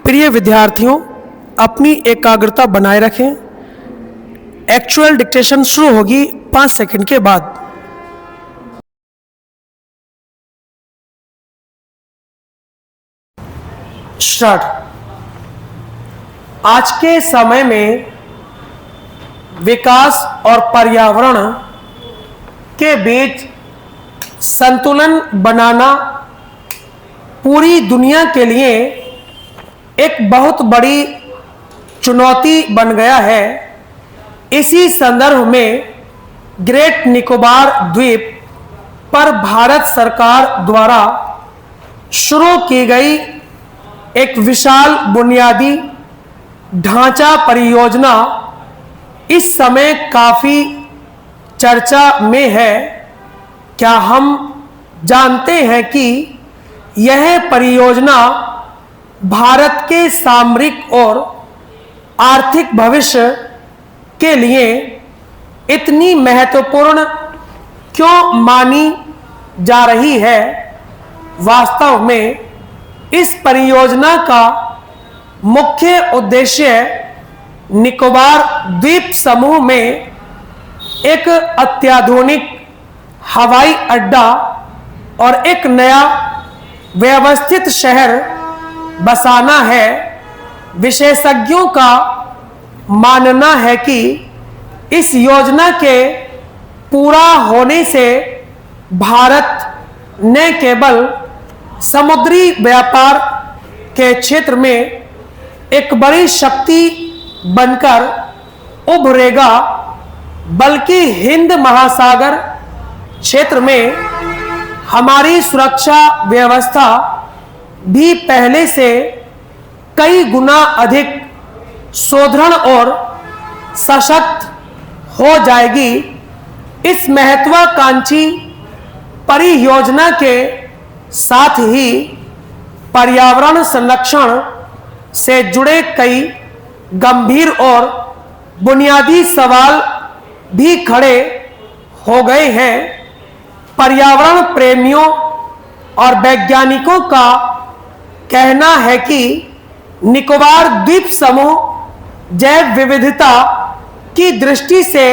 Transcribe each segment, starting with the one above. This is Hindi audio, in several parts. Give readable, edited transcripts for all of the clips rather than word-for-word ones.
प्रिय विद्यार्थियों, अपनी एकाग्रता बनाए रखें। एक्चुअल डिक्टेशन शुरू होगी 5 सेकंड के बाद। स्टार्ट। आज के समय में विकास और पर्यावरण के बीच संतुलन बनाना पूरी दुनिया के लिए एक बहुत बड़ी चुनौती बन गया है। इसी संदर्भ में ग्रेट निकोबार द्वीप पर भारत सरकार द्वारा शुरू की गई एक विशाल बुनियादी ढांचा परियोजना इस समय काफी चर्चा में है। क्या हम जानते हैं कि यह परियोजना भारत के सामरिक और आर्थिक भविष्य के लिए इतनी महत्वपूर्ण क्यों मानी जा रही है? वास्तव में इस परियोजना का मुख्य उद्देश्य निकोबार द्वीप समूह में एक अत्याधुनिक हवाई अड्डा और एक नया व्यवस्थित शहर बसाना है। विशेषज्ञों का मानना है कि इस योजना के पूरा होने से भारत न केवल समुद्री व्यापार के क्षेत्र में एक बड़ी शक्ति बनकर उभरेगा, बल्कि हिंद महासागर क्षेत्र में हमारी सुरक्षा व्यवस्था भी पहले से कई गुना अधिक सुदृढ़ और सशक्त हो जाएगी। इस महत्वाकांक्षी परियोजना के साथ ही पर्यावरण संरक्षण से जुड़े कई गंभीर और बुनियादी सवाल भी खड़े हो गए हैं। पर्यावरण प्रेमियों और वैज्ञानिकों का कहना है कि निकोबार द्वीप समूह जैव विविधता की दृष्टि से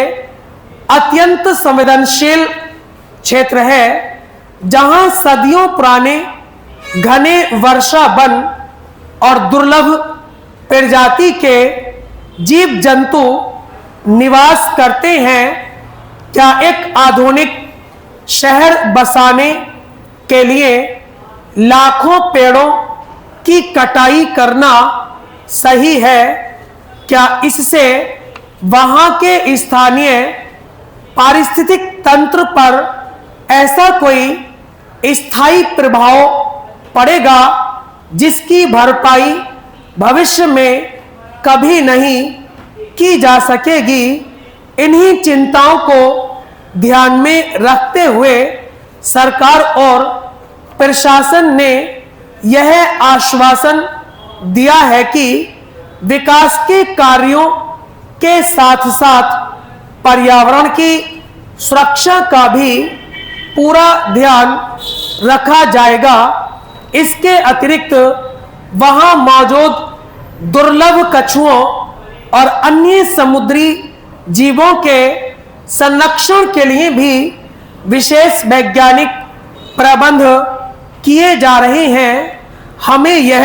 अत्यंत संवेदनशील क्षेत्र है, जहां सदियों पुराने घने वर्षा वन और दुर्लभ प्रजाति के जीव जंतु निवास करते हैं। क्या एक आधुनिक शहर बसाने के लिए लाखों पेड़ों की कटाई करना सही है? क्या इससे वहां के स्थानीय पारिस्थितिक तंत्र पर ऐसा कोई स्थायी प्रभाव पड़ेगा जिसकी भरपाई भविष्य में कभी नहीं की जा सकेगी? इन्हीं चिंताओं को ध्यान में रखते हुए सरकार और प्रशासन ने यह आश्वासन दिया है कि विकास के कार्यों के साथ साथ पर्यावरण की सुरक्षा का भी पूरा ध्यान रखा जाएगा। इसके अतिरिक्त वहां मौजूद दुर्लभ कछुओं और अन्य समुद्री जीवों के संरक्षण के लिए भी विशेष वैज्ञानिक प्रबंध किए जा रहे हैं। हमें यह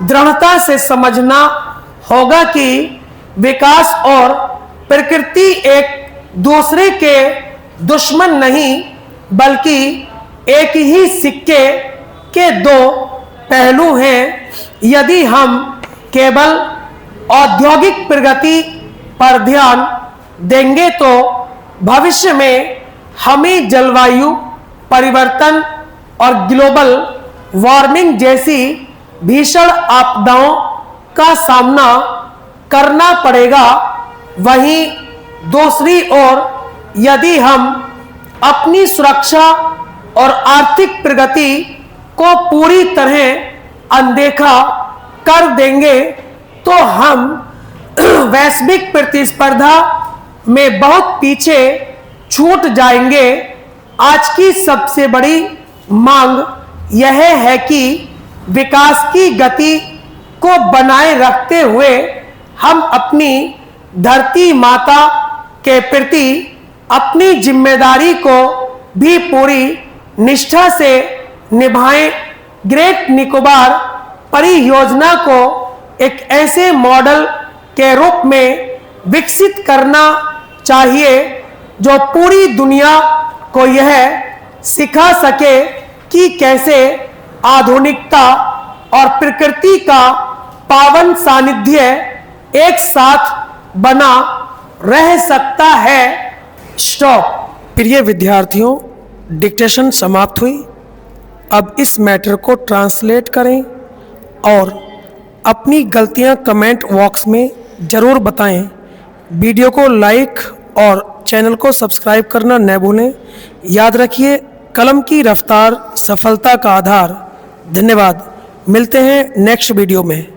दृढ़ता से समझना होगा कि विकास और प्रकृति एक दूसरे के दुश्मन नहीं, बल्कि एक ही सिक्के के दो पहलू हैं। यदि हम केवल औद्योगिक प्रगति पर ध्यान देंगे तो भविष्य में हमें जलवायु परिवर्तन और ग्लोबल वार्मिंग जैसी भीषण आपदाओं का सामना करना पड़ेगा। वहीं दूसरी ओर यदि हम अपनी सुरक्षा और आर्थिक प्रगति को पूरी तरह अनदेखा कर देंगे तो हम वैश्विक प्रतिस्पर्धा में बहुत पीछे छूट जाएंगे। आज की सबसे बड़ी मांग यह है कि विकास की गति को बनाए रखते हुए हम अपनी धरती माता के प्रति अपनी जिम्मेदारी को भी पूरी निष्ठा से निभाएं। ग्रेट निकोबार परियोजना को एक ऐसे मॉडल के रूप में विकसित करना चाहिए जो पूरी दुनिया को यह सिखा सके कि कैसे आधुनिकता और प्रकृति का पावन सानिध्य एक साथ बना रह सकता है। स्टॉप। प्रिय विद्यार्थियों, डिक्टेशन समाप्त हुई। अब इस मैटर को ट्रांसलेट करें और अपनी गलतियां कमेंट बॉक्स में ज़रूर बताएं। वीडियो को लाइक और चैनल को सब्सक्राइब करना न भूलें। याद रखिए, कलम की रफ्तार सफलता का आधार। धन्यवाद। मिलते हैं नेक्स्ट वीडियो में।